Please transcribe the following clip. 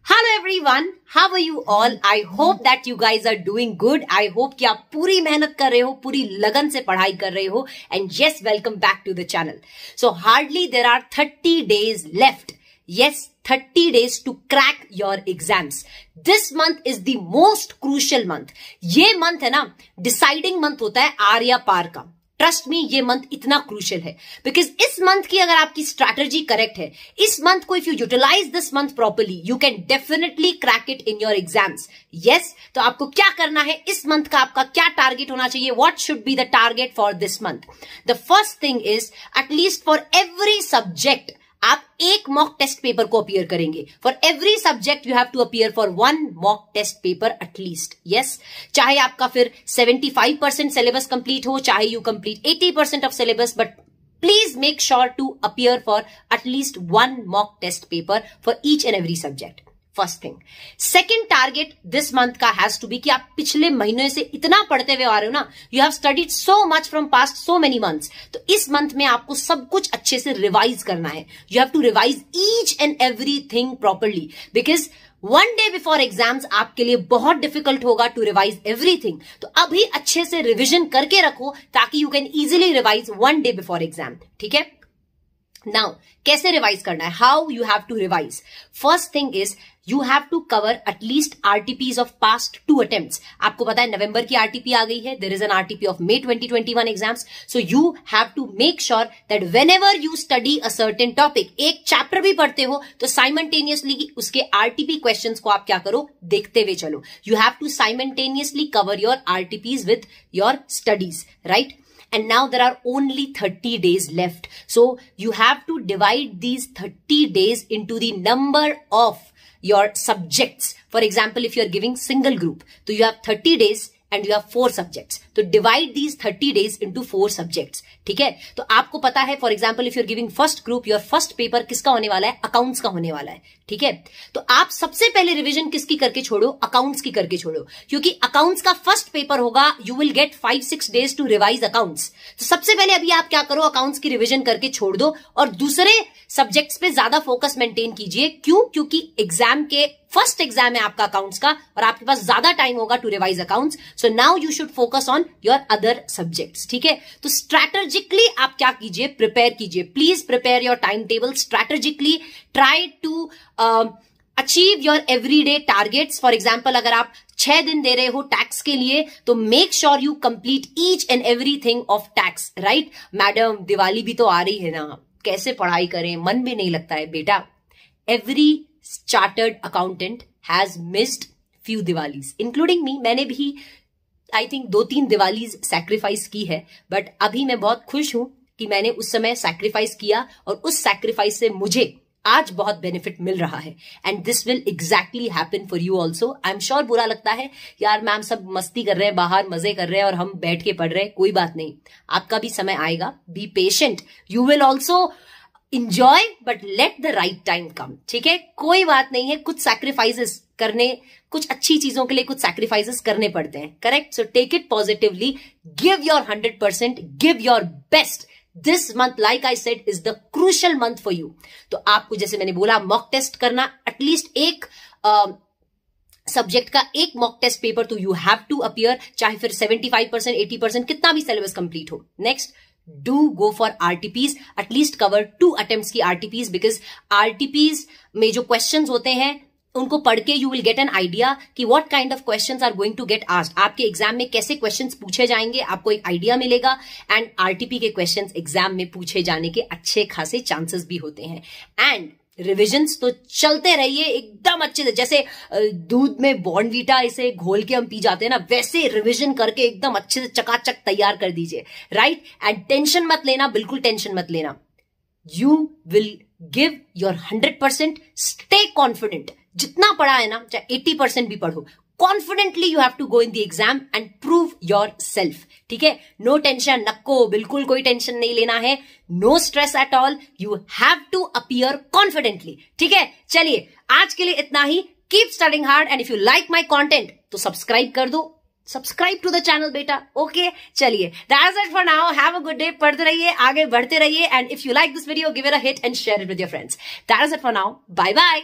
Hello everyone, how are you all? I hope that you guys are doing good. I hope कि आप पूरी मेहनत कर रहे हो, पूरी लगन से पढ़ाई कर रहे हो. And yes, welcome back to the channel. So hardly there are 30 days left. Yes, 30 days to crack your exams. This month is the most crucial month. ये month है ना, deciding month होता है आर या पार का. ट्रस्ट मी, ये month इतना crucial है बिकॉज इस मंथ की अगर आपकी स्ट्रैटेजी करेक्ट है, इस मंथ को if you utilise this month properly, you can definitely crack it in your exams. Yes, तो आपको क्या करना है, इस मंथ का आपका क्या टारगेट होना चाहिए, what should be the target for this month. The first thing is at least for every subject आप एक मॉक टेस्ट पेपर को अपीयर करेंगे. For every subject you have to appear for one mock test paper at least. Yes, चाहे आपका फिर 75% syllabus complete हो, चाहे you complete 80% of syllabus, but please make sure to appear for at least one mock test paper for each and every subject. First thing. Second target this month का has to be कि आप पिछले महीने से इतना पढ़ते हुए आ रहे हो ना, you have studied so much from past so many months, तो इस मंथ में आपको सब कुछ अच्छे से रिवाइज करना है. You have to revise each and everything properly because one day before exams आपके लिए बहुत डिफिकल्ट होगा टू रिवाइज एवरीथिंग. तो अभी अच्छे से रिविजन करके रखो ताकि you can easily revise one day before exam. ठीक है. नाउ कैसे रिवाइज करना है, how you have to revise. First thing is you have to cover at least RTPs of past 2 attempts. आपको पता है नवंबर की आरटीपी आ गई है, there is an RTP of May 2021 exams. So you have to make sure that whenever you study a certain topic, एक chapter भी पढ़ते हो तो साइमल्टेनियसली उसके आरटीपी क्वेश्चंस को आप क्या करो, देखते हुए चलो. You have to simultaneously cover your RTPs with your studies, right? And now there are only 30 days left. So you have to divide these 30 days into the number of your subjects. For example, if you are giving single group, so you have 30 days and you have 4 subjects. So divide these 30 days into 4 subjects. ठीक है. तो आपको पता है, for example if you are giving first group, your first paper किसका होने वाला है, अकाउंट्स का होने वाला है. ठीक है. तो आप सबसे पहले रिवीजन किसकी करके छोड़ो, अकाउंट्स की करके छोड़ो, क्योंकि अकाउंट्स का फर्स्ट पेपर होगा. You will get 5-6 days to revise accounts. तो सबसे पहले अभी आप क्या करो, अकाउंट्स की रिवीजन करके छोड़ दो और दूसरे सब्जेक्ट्स पे ज्यादा फोकस मेंटेन कीजिए. क्यों? क्योंकि एग्जाम के फर्स्ट एग्जाम है आपका अकाउंट्स का और आपके पास ज्यादा टाइम होगा to revise accounts. So now you should focus on your other subjects. ठीक है. तो स्ट्रैटेजिकली आप क्या कीजिए, प्रिपेयर कीजिए. Please prepare your time table strategically. Try to achieve your everyday targets. For example अगर आप 6 दिन दे रहे हो टैक्स के लिए, तो make sure you complete each and everything of tax, right? Madam Diwali भी तो आ रही है ना, कैसे पढ़ाई करें, मन भी नहीं लगता है. बेटा, every chartered accountant has missed few Diwalis including me. मैंने भी आई थिंक 2-3 दिवालीज सैक्रिफाइस की है, बट अभी मैं बहुत खुश हूं कि मैंने उस समय सैक्रिफाइस किया और उस सैक्रिफाइस से मुझे आज बहुत बेनिफिट मिल रहा है. And this will exactly happen for you also. I am sure बुरा लगता है यार, मैम सब मस्ती कर रहे हैं, बाहर मजे कर रहे हैं और हम बैठ के पढ़ रहे हैं. कोई बात नहीं, आपका भी समय आएगा. Be patient, you will also enjoy but let the right time come. ठीक है, कोई बात नहीं है. कुछ सैक्रिफाइसेस करने, कुछ अच्छी चीजों के लिए कुछ सैक्रिफाइसेस करने पड़ते हैं, correct? So take it positively, give your 100%, give your best. This month, like I said, is the crucial month for you. तो आपको जैसे मैंने बोला, मॉक टेस्ट करना, एटलीस्ट एक सब्जेक्ट का एक मॉक टेस्ट पेपर तो यू हैव टू अपीयर, चाहे फिर 75%, 80%, कितना भी सिलेबस कंप्लीट हो. Next, do go for RTPs, at least cover 2 attempts की RTPs, because RTPs में जो questions होते हैं उनको पढ़ के you will get an idea कि what kind of questions are going to get asked. आपके एग्जाम में कैसे questions पूछे जाएंगे, आपको एक आइडिया मिलेगा. एंड RTP के questions एग्जाम में पूछे जाने के अच्छे खासे चांसेस भी होते हैं. एंड रिविजन्स तो चलते रहिए एकदम अच्छे से, जैसे दूध में बॉर्नवीटा इसे घोल के हम पी जाते हैं ना, वैसे रिविजन करके एकदम अच्छे से चकाचक तैयार कर दीजिए, राइट? एंड टेंशन मत लेना, बिल्कुल टेंशन मत लेना. You will give your 100%. Stay confident. जितना पढ़ा है ना, चाहे 80% भी पढ़ो, confidently you have to go in the exam and prove yourself. ठीक है. नो टेंशन, नक्को, बिल्कुल कोई टेंशन नहीं लेना है. No stress at all. You have to appear confidently. ठीक है. चलिए, आज के लिए इतना ही. Keep studying hard and if you like my content तो सब्सक्राइब कर दो. सब्सक्राइब टू द चैनल बेटा. ओके, चलिए, that's it for now. Have a good day. पढ़ते रहिए, आगे बढ़ते रहिए. And if you like this video, give it a hit and share it with your friends. That's it for now. Bye bye.